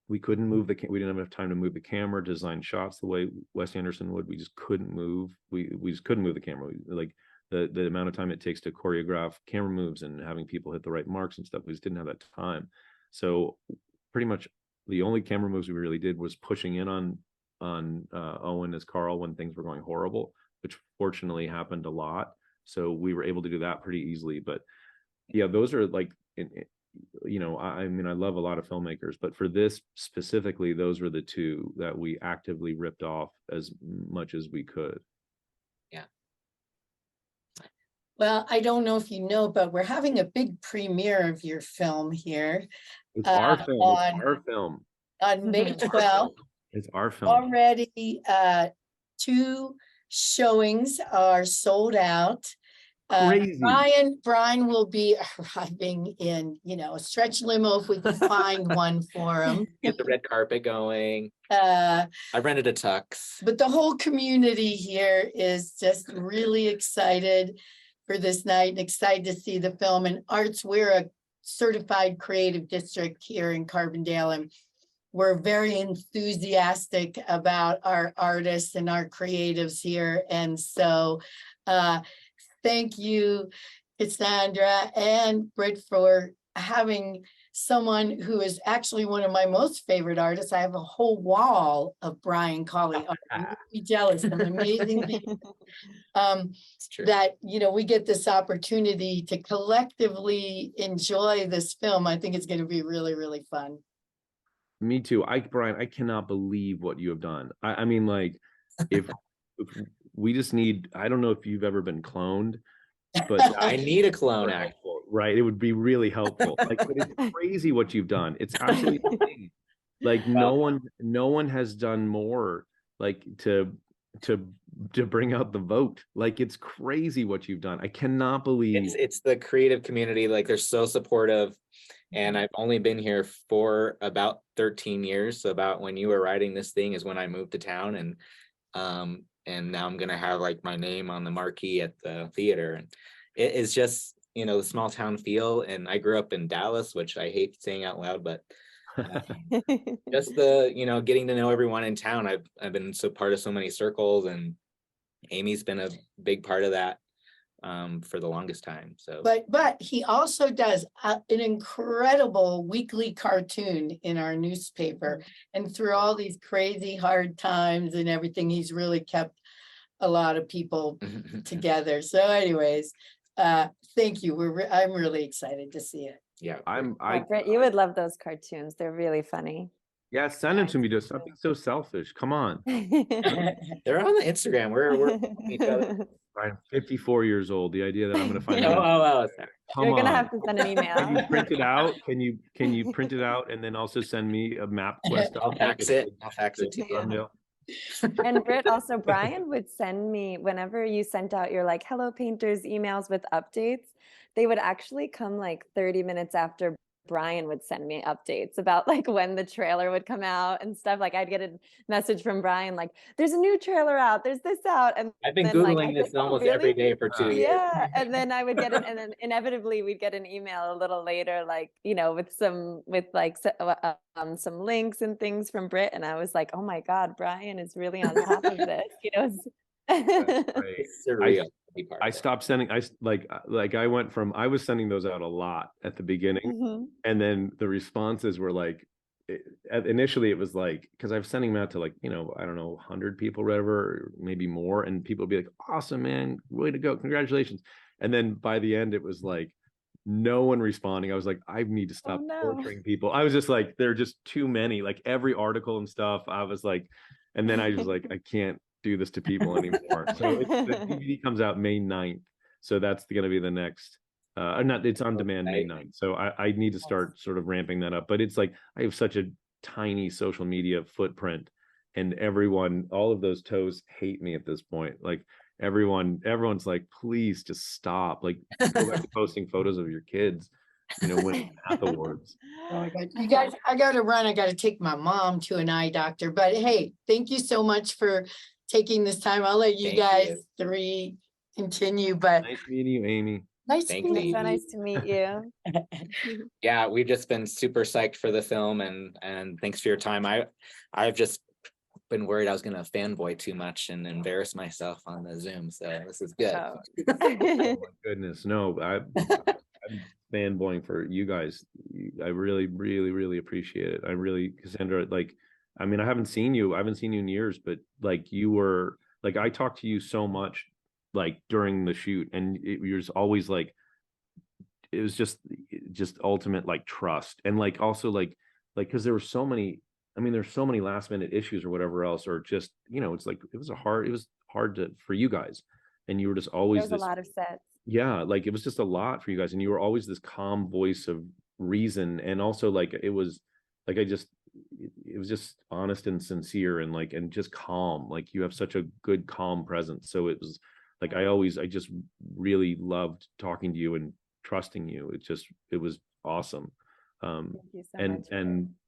we couldn't move we didn't have enough time to move the camera, design shots the way Wes Anderson would. We just couldn't move. We just couldn't move the camera. Like the amount of time it takes to choreograph camera moves and having people hit the right marks and stuff, we just didn't have that time. So pretty much the only camera moves we really did was pushing in on Owen as Carl when things were going horrible, which fortunately happened a lot. So we were able to do that pretty easily. But yeah, those are like, I mean, I love a lot of filmmakers, but for this specifically, those were the 2 that we actively ripped off as much as we could. Yeah. Well, I don't know if you know, but we're having a big premiere of your film here. It's our film. It's our film. On May 12th. It's our film. Already 2 showings are sold out. Crazy. Brian will be arriving in, a stretch limo if we can find one for him. Get the red carpet going. I rented a tux. But the whole community here is just really excited for this night and excited to see the film. And Arts, we're a certified creative district here in Carbondale, and we're very enthusiastic about our artists and our creatives here. And so thank you, Cassandra and Brit, for having someone who is actually one of my most favorite artists. I have a whole wall of Brian Colley art. You'd be jealous of amazing people. That, we get this opportunity to collectively enjoy this film. I think it's going to be really, really fun. Me too. Brian, I cannot believe what you have done. I mean, like, if we just need, I don't know if you've ever been cloned, but I need a clone actually. Right. It would be really helpful. Like, but it's crazy what you've done. It's absolutely insane. Like no one has done more, like to bring out the vote. Like, it's crazy what you've done. I cannot believe it's the creative community. Like, they're so supportive. And I've only been here for about 13 years. So about when you were writing this thing is when I moved to town, and now I'm gonna have like my name on the marquee at the theater. And it is just, the small town feel. And I grew up in Dallas, which I hate saying out loud, but just the, getting to know everyone in town. I've been so part of so many circles, and Amy's been a big part of that for the longest time. So but he also does an incredible weekly cartoon in our newspaper, and through all these crazy hard times and everything, he's really kept a lot of people together. So anyways, thank you. I'm really excited to see it. Yeah, Brit, you would love those cartoons. They're really funny. Yeah, send them to me. Just something so selfish. Come on. They're on the Instagram. We're each other. I'm 54 years old. The idea that I'm going to find You're going to have to send an email. Can you print it out? Can you print it out and then also send me a MapQuest? I'll fax it to you. And Brit, also Brian would send me, whenever you sent out your like Hello Painters emails with updates, they would actually come like 30 minutes after Brian would send me updates about like when the trailer would come out and stuff. Like I'd get a message from Brian, like, there's a new trailer out, there's this out. And I've been then like, Googling I'd this say, "Oh, almost every really?" day for 2 years. Yeah. And then I would get it. And then inevitably we'd get an email a little later, like, you know, with some links and things from Brit. And I was like, oh my God, Brian is really on top of this, you know? Right. It's surreal. I stopped sending. I went from, I was sending those out a lot at the beginning, Mhm. and then the responses were like, initially it was like, because I was sending them out to like, you know, I don't know, 100 people, whatever, or maybe more, and people would be like, awesome, man, way to go, congratulations. And then by the end, it was like no one responding. I was like, I need to stop torturing people. I was just like, there are just too many, like every article and stuff. I was like, and then I was like, I can't do this to people anymore. So the DVD comes out May 9th. So that's going to be the next, not, it's on demand May 9th. So I need to start sort of ramping that up. But it's like, I have such a tiny social media footprint, and everyone, all of those toes hate me at this point. Like everyone's like, please just stop. Like, go back to posting photos of your kids, you know, winning math awards. Oh my God. You guys, I gotta run. I gotta take my mom to an eye doctor. But hey, thank you so much for taking this time. I'll let you Thank guys you. three continue, but Nice meeting you, Amy. nice Thanks, meeting So Amy. nice to meet you. Yeah, we've just been super psyched for the film, and thanks for your time. I've just been worried I was gonna fanboy too much and embarrass myself on the Zoom. So this is good. Oh. Oh my goodness, no, I'm fanboying for you guys. I really, really, really appreciate it. I really, Cassandra, like, I mean, I haven't seen you in years, but like you were, like, I talked to you so much, like during the shoot, and you're just always like, it was just ultimate like trust, and like also like because there were so many, I mean, there's so many last minute issues or whatever else, or just, you know, it's like it was hard to for you guys, and you were just always There's this, a lot of sets. yeah, like it was just a lot for you guys, and you were always this calm voice of reason, and also like it was like it was just honest and sincere, and like and just calm. Like you have such a good calm presence, so it was like I just really loved talking to you and trusting you. It was awesome. Thank you so And much.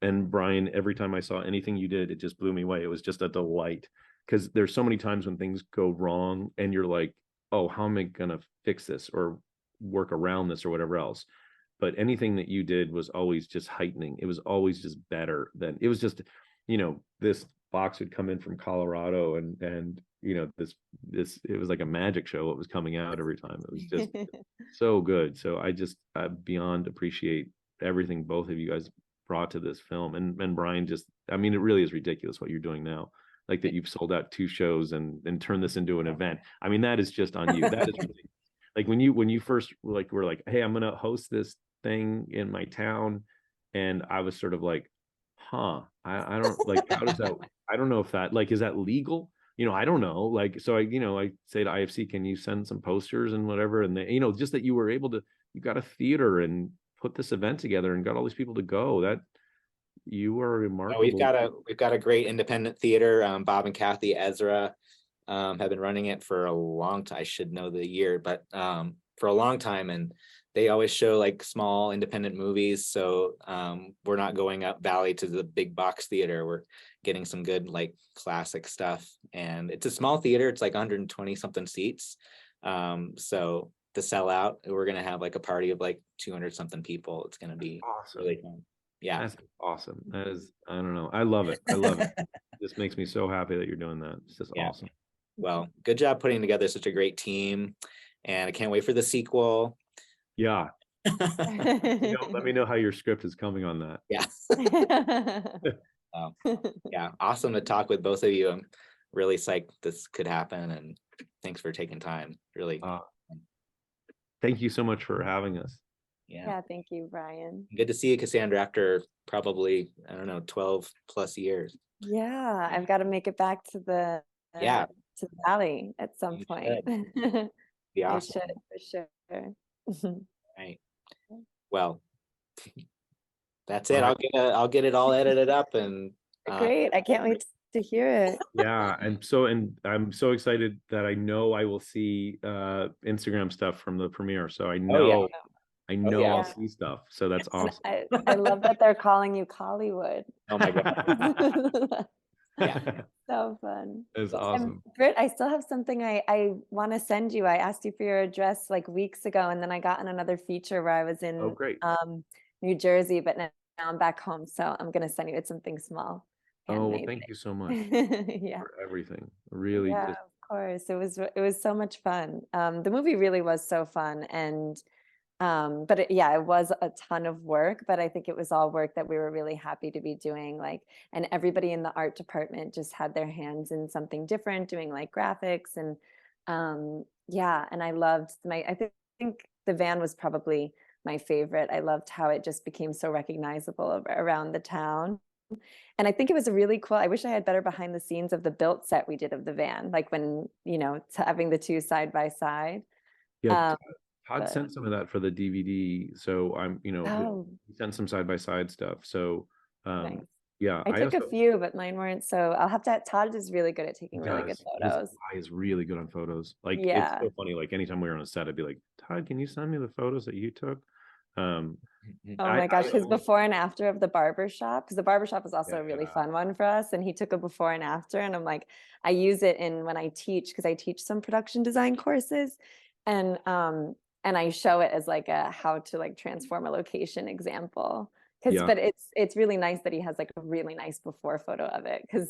and Brian, every time I saw anything you did, it just blew me away. It was just a delight, because there's so many times when things go wrong and you're like, oh, how am I gonna fix this or work around this or whatever else? But anything that you did was always just heightening. It was always just better than, it was just, you know, this box would come in from Colorado, and you know, this it was like a magic show what was coming out every time. It was just so good. So I beyond appreciate everything both of you guys brought to this film. And Brian, just, I mean, it really is ridiculous what you're doing now. Like that you've sold out 2 shows and turned this into an event. I mean, that is just on you. That is ridiculous. Like when you first were like, hey, I'm gonna host this thing in my town, and I was sort of like, I don't, like, how does that, I don't know if that, like, is that legal? You know, I don't know. Like, so I say to IFC, can you send some posters and whatever? And they, you know, just that you were able to, you got a theater and put this event together and got all these people to go. That you are remarkable. We've got a great independent theater. Bob and Kathy Ezra have been running it for a long time. I should know the year, but for a long time, and they always show like small independent movies. So we're not going up valley to the big box theater. We're getting some good like classic stuff, and it's a small theater. It's like 120 something seats. So to sell out, we're gonna have like a party of like 200 something people. It's gonna be awesome. really fun. Yeah, that's awesome. That is, I don't know, I love it. I love it. This makes me so happy that you're doing that. It's just awesome. Well, good job putting together such a great team, and I can't wait for the sequel. Yeah. Let me know how your script is coming on that. Yeah. Yeah, awesome to talk with both of you. I'm really psyched this could happen, and thanks for taking time. Really. Thank you so much for having us. Yeah, thank you, Brian. Good to see you, Cassandra, after probably, I don't know, 12 plus years. Yeah, I've got to make it back to the to the valley at some point. Be awesome. I should, for sure. Right. Well, that's it. I'll get it all edited up, and great. I can't wait to hear it. Yeah, and I'm so excited that I know I will see Instagram stuff from the premiere. So I know I know yeah. I'll see stuff. So that's And awesome. I love that they're calling you Collywood. Oh my God. Yeah. So fun. It's Well, awesome. Britt, I still have something I want to send you. I asked you for your address like weeks ago, and then I got in another feature where I was Oh, in great. New Jersey, but now I'm back home. So I'm going to send you, it's something small. Oh, well, handmade thank you so much thing. Yeah. for everything. Really Yeah, just, of course. It was so much fun. The movie really was so fun, and but yeah, it was a ton of work, but I think it was all work that we were really happy to be doing. Like, and everybody in the art department just had their hands in something different, doing like graphics and yeah, and I loved think the van was probably my favorite. I loved how it just became so recognizable around the town. And I think it was a really cool. I wish I had better behind the scenes of the built set we did of the van, like when, having the two side by side. yeah, Um, Todd but sent some of that for the DVD. So oh, he sent some side by side stuff. So, nice. yeah, I I took a also, few, but mine weren't. So I'll have to. Todd is really good at he taking really good does. His photos. eye is really good on photos. Like, it's Yeah. so funny. Like, anytime we were on a set, I'd be like, Todd, can you send me the photos that you took? Um, Oh I my gosh, his own, before and after of the barber shop, because the barber shop is also a really yeah, fun one for us. And he took a before and after, and I'm like, I use it in when I teach because I teach some production design courses, and I show it as like a how to like transform a location example. yeah. But it's really nice that he has like a really nice before photo of it because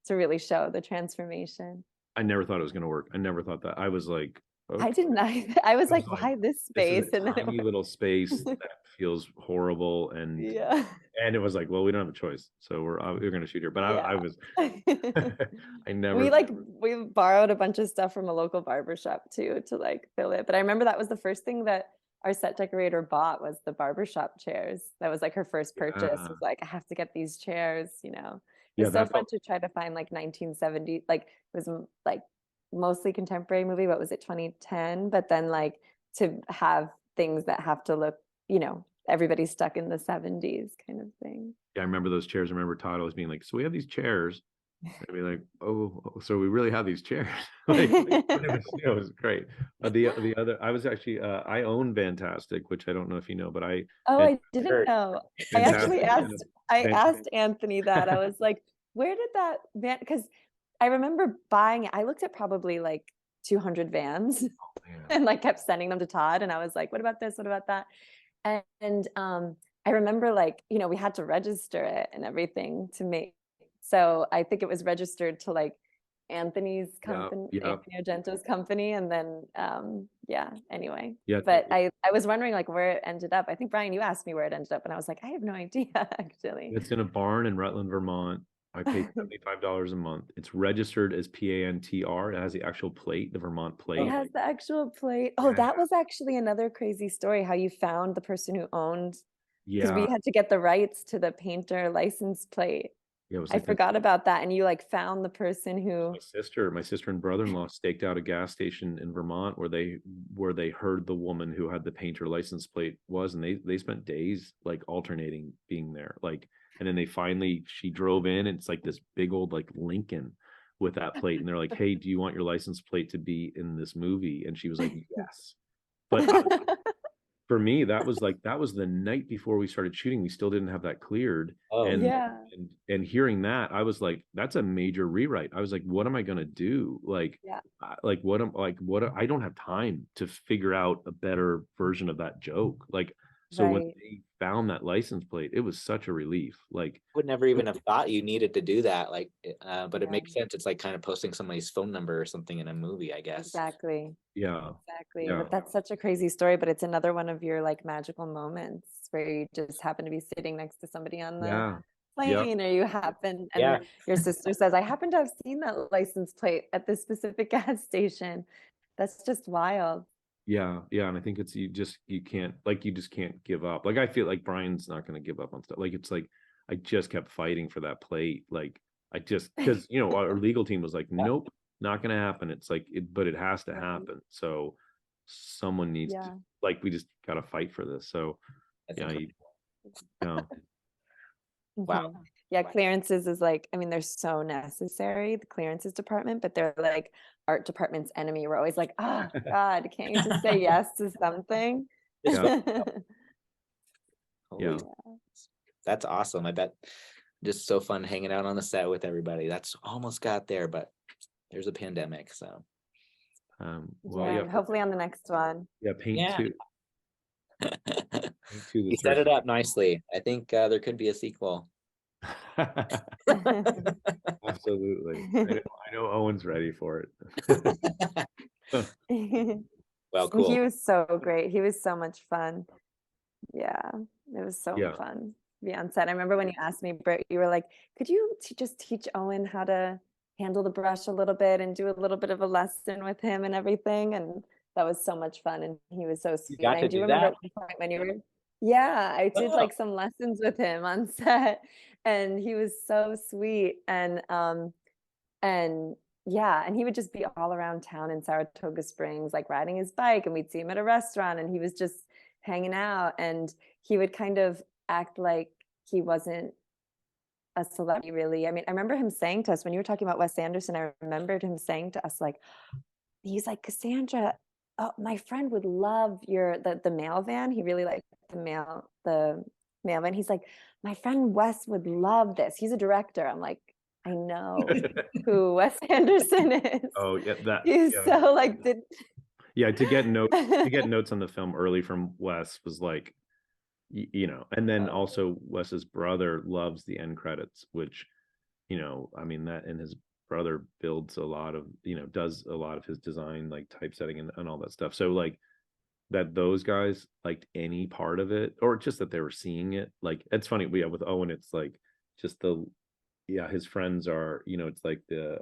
to really show the transformation. I never thought it was going to work. I never thought that. I was like, I okay. didn't. I was I was like, like, why this this is space? a And then tiny little space that feels horrible, yeah. and it was like, well, we don't have a choice, so we're going to shoot here. But I Yeah. was, I never. We borrowed a bunch of stuff from a local barber shop too to like fill it. But I remember that was the first thing that our set decorator bought was the barbershop chairs. That was like her first purchase. Yeah, Was like, I have to get these chairs, you know. yeah, It's so that fun felt, to try to find like 1970, like it was like mostly contemporary movie. What was it, 2010? But then like to have things that have to look, everybody's stuck in the 70s kind of thing. yeah. I remember those chairs. I remember Todd always being like, so we have these chairs. I'd be like, oh, so we really have these chairs. Like, it was great. The other, I was actually, I own Fantastic, which I don't know if you know, but Oh, and I didn't Sure. know. I Fantastic, actually asked I Fantastic. asked Anthony that. I was like, where did that van, because I remember buying it. I looked at probably like 200 vans Yeah. and like kept sending them to Todd. And I was like, what about this? What about that? And I remember like, we had to register it and everything to make. So I think it was registered to like Anthony's Yeah, company, yeah, Anthony Argento's company. And then yeah, anyway. yeah. But I was wondering like where it ended up. I think Brian, you asked me where it ended up, and I was like, I have no idea actually. It's in a barn in Rutland, Vermont. I pay $75 a month. It's registered as PANTR. It has the actual plate, the Vermont It plate. has the actual plate. Oh, Yeah. that was actually another crazy story, how you found the person who owned, because we Yeah, had to get the rights to the painter license plate. yeah. It was I like forgot about that. And you like found the person who, my sister and brother-in-law staked out a gas station in Vermont where they heard the woman who had the painter license plate was, and they spent days like alternating being there, like, and then she drove in, and it's like this big old like Lincoln with that plate, and they're like, hey, do you want your license plate to be in this movie? And she was like, yes. But for me, that was the night before we started shooting. We still didn't have that cleared. Oh, And yeah, and hearing that, I was like, that's a major rewrite. I was like, what am I gonna do? Like, yeah, I don't have time to figure out a better version of that joke. Like, so when right. they found that license plate, it was such a relief. Like, would never even have thought you needed to do that. Like, but it Yeah, makes sense. It's like kind of posting somebody's phone number or something in a movie, I guess. exactly. yeah, Exactly. yeah, But that's such a crazy story, but it's another one of your like magical moments where you just happen to be sitting next to somebody on the yeah, yeah, plane, or you happen, Yeah. and your sister says, I happen to have seen that license plate at this specific gas station. That's just wild. yeah, yeah. And I think it's you just can't give up. Like, I feel like Brian's not gonna give up on stuff. Like, it's like I just kept fighting for that plate. Like, because our legal team was like, Yeah. nope, not gonna happen. It's like but it has to Right. happen. So someone needs to, Yeah. like, we just gotta fight for this. So That's yeah, incredible. yeah, Wow. Mhm. Yeah, clearances is like, I mean, they're so necessary, the clearances department, but they're like art department's enemy. We're always like, oh God, can't you just say yes to something? Yeah. Holy Yeah. That's awesome. I bet just so fun hanging out on the set with everybody. That's almost got there, but there's a pandemic, so Well, Yeah, yeah, hopefully on the next one. yeah, Paint Yeah. 2. Paint 2, You the set it third. up nicely. I think there could be a sequel. Absolutely. I know Owen's ready for it. Well, He cool. was so great. He was so much fun. Yeah, it was so Yeah. fun to be on set. I remember when you asked me, Brit, you were like, could you just teach Owen how to handle the brush a little bit and do a little bit of a lesson with him and everything? And that was so much fun. And he was so sweet. got And I to do do remember that? at one point when you were, yeah, I did Oh. like some lessons with him on set, and he was so sweet. And yeah, and he would just be all around town in Saratoga Springs, like riding his bike, and we'd see him at a restaurant, and he was just hanging out, and he would kind of act like he wasn't a celebrity, really. I mean, I remember him saying to us, when you were talking about Wes Anderson, I remembered him saying to us, like, he's like, Cassandra, oh, my friend would love the mail van. He really liked the mail van. He's like, my friend Wes would love this. He's a director. I'm like, I know who Wes Anderson is. Oh, yeah, that. He's Yeah. so like, Yeah, to get notes on the film early from Wes was like, you know, and then also Wes's brother loves the end credits, which, you know, I mean, that, and his brother builds a lot of, you know, does a lot of his design, like typesetting and all that stuff. So like that those guys liked any part of it, or just that they were seeing it. Like, it's funny, yeah, with Owen, it's like just his friends are, you know, it's like the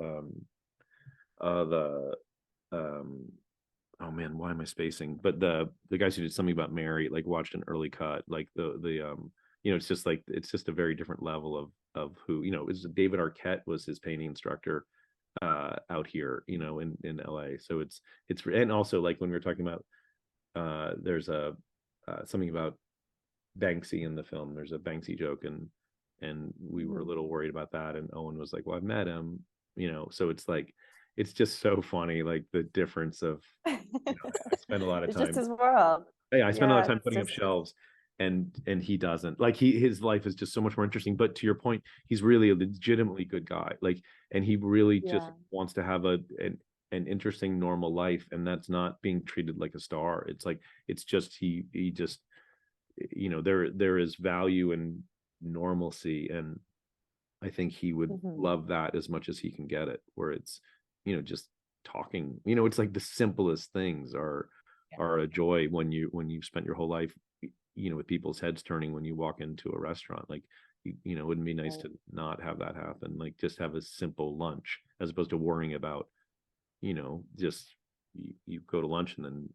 oh man, why am I spacing? But the guys who did Something About Mary, like, watched an early cut, like you know, it's just like, it's just a very different level of who, you know, is David Arquette was his painting instructor out here, you know, in LA. So it's and also, like, when we were talking about there's a something about Banksy in the film. There's a Banksy joke, and we were a little worried about that, and Owen was like, well, I've met him, you know. So it's like, it's just so funny, like the difference of, you know, I spend a lot of it's time, just his world. yeah, I spend a lot of Yeah, time it's putting up just- shelves, and he doesn't, like, his life is just so much more interesting. But to your point, he's really a legitimately good guy, like, and he really just Yeah. wants to have an interesting normal life, and that's not being treated like a star. It's like, it's just he just, you know, there is value in normalcy, and I think he would love that as much as he can get it, where it's, you know, just talking, you know, it's like the simplest things are a joy when you've spent your whole life, you know, with people's heads turning when you walk into a restaurant. Like, you know, it wouldn't be nice to not have that happen, like just have a simple lunch, as opposed to worrying about, you know, just you go to lunch and then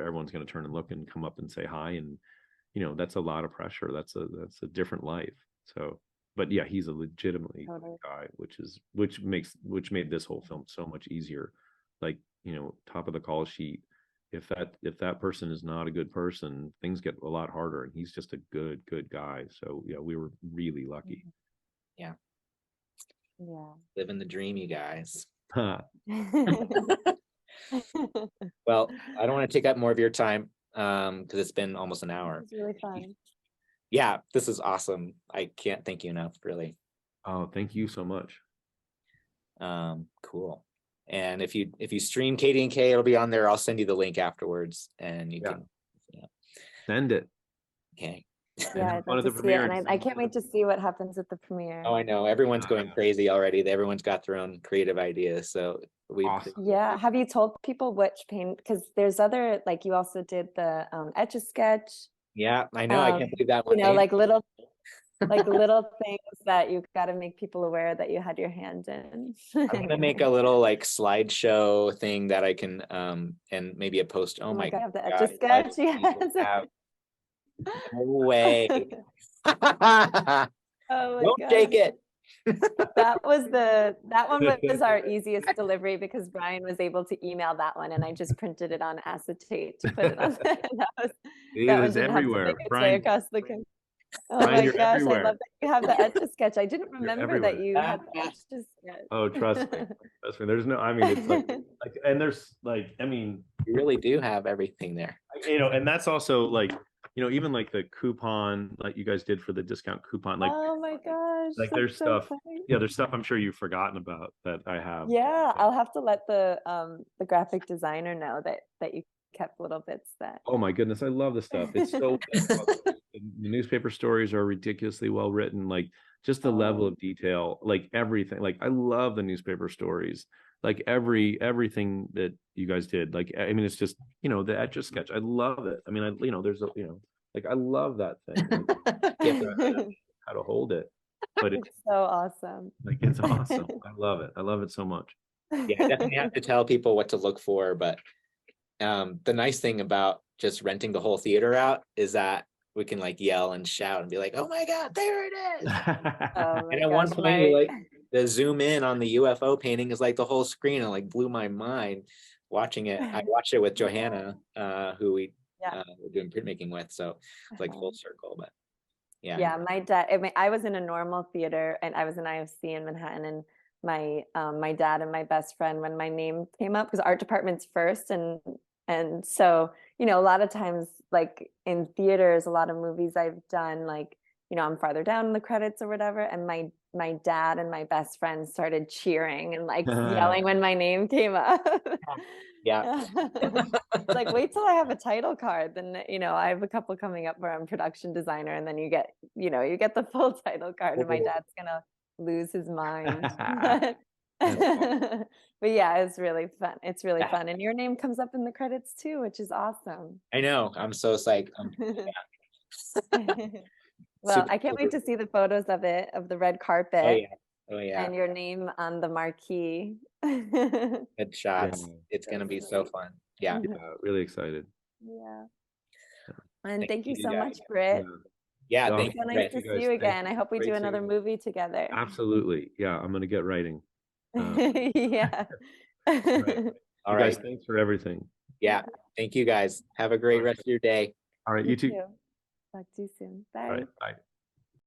everyone's going to turn and look and come up and say hi, and, you know, that's a lot of pressure. That's a different life. So, but yeah, he's a legitimately good guy, which made this whole film so much easier. Like, you know, top of the call sheet, if that person is not a good person, things get a lot harder, and he's just a good guy. So yeah, we were really lucky. Yeah. Yeah. Living the dream, you guys. Huh. Well, I don't want to take up more of your time because it's been almost an hour. It's really fun. Yeah, this is awesome. I can't thank you enough, really. Oh, thank you so much. Cool. And if you stream KD&K, it'll be on there. I'll send you the link afterwards, and you can Send it. Okay. Yeah, I'd love to see it, and I can't wait to see what happens at the premiere. Oh, I know. Everyone's going crazy already. Everyone's got their own creative ideas. So Awesome. Yeah. Have you told people which paint? Because there's other, like, you also did the Etch-a-Sketch. Yeah, I know. I can't believe that one. You know, like little things that you got to make people aware that you had your hand in. I'm gonna make a little like slideshow thing that I can and maybe a post. Oh my God, I have the God, Etch-a-Sketch. Yes. no way. Oh my Don't God. take it. That one was our easiest delivery, because Brian was able to email that one, and I just printed it on acetate to put it on there. That is everywhere. Brian, across the country. Oh Brian, my you're gosh, everywhere. I love that you have the Etch-a-Sketch. I didn't remember that you had the Etch-a-Sketch. Oh, trust me. There's no, I mean, it's like, and there's like, I mean, You really do have everything there. And that's also like, even like the coupon, like you guys did for the discount coupon, like, Oh my gosh, like that's there's so stuff, funny. there's stuff I'm sure you've forgotten about that I have. Yeah, I'll have to let the graphic designer know that you kept little bits that. Oh my goodness, I love this stuff. It's so the newspaper stories are ridiculously well written, like just the level of detail, like everything. Like I love the newspaper stories, like everything that you guys did. Like I mean, it's just the Etch a Sketch. I love it. I mean, there's a like I love that thing. Like, how to hold it, but It's so awesome. like it's awesome. I love it. I love it so much. Yeah, I definitely have to tell people what to look for, but the nice thing about just renting the whole theater out is that we can like yell and shout and be like, oh my God, there it is. Oh And my at one gosh, point we like the zoom in on the UFO painting is like the whole screen, and like blew my mind watching it. I watched it with Johanna, who we were doing printmaking with, so it's like full circle. But yeah, my dad, I was in a normal theater and I was in IFC in Manhattan, and my dad and my best friend, when my name came up, because art department's first, and so a lot of times, like in theaters, a lot of movies I've done, like I'm farther down in the credits or whatever, and my dad and my best friend started cheering and like yelling when my name came up. Yeah. It's like, wait till I have a title card, then I have a couple coming up where I'm production designer, and then you get the full title card, and my dad's gonna lose his mind. But yeah, it's really fun. It's really fun, and your name comes up in the credits too, which is awesome. I know, I'm so psyched. Well, I can't wait to see the photos of the red carpet. Oh yeah. And your name on the marquee. Good shots. Yeah. It's gonna be so fun. Yeah. Really excited. Yeah. And thank you so much, Brit. Yeah, It's so nice to see you again. I hope we do another movie together. Absolutely. Yeah, I'm gonna get writing. Yeah. All right. Guys, thanks for everything. Yeah. Thank you guys. Have a great rest of your day. All right, you too. Talk to you soon. Bye. All right, bye.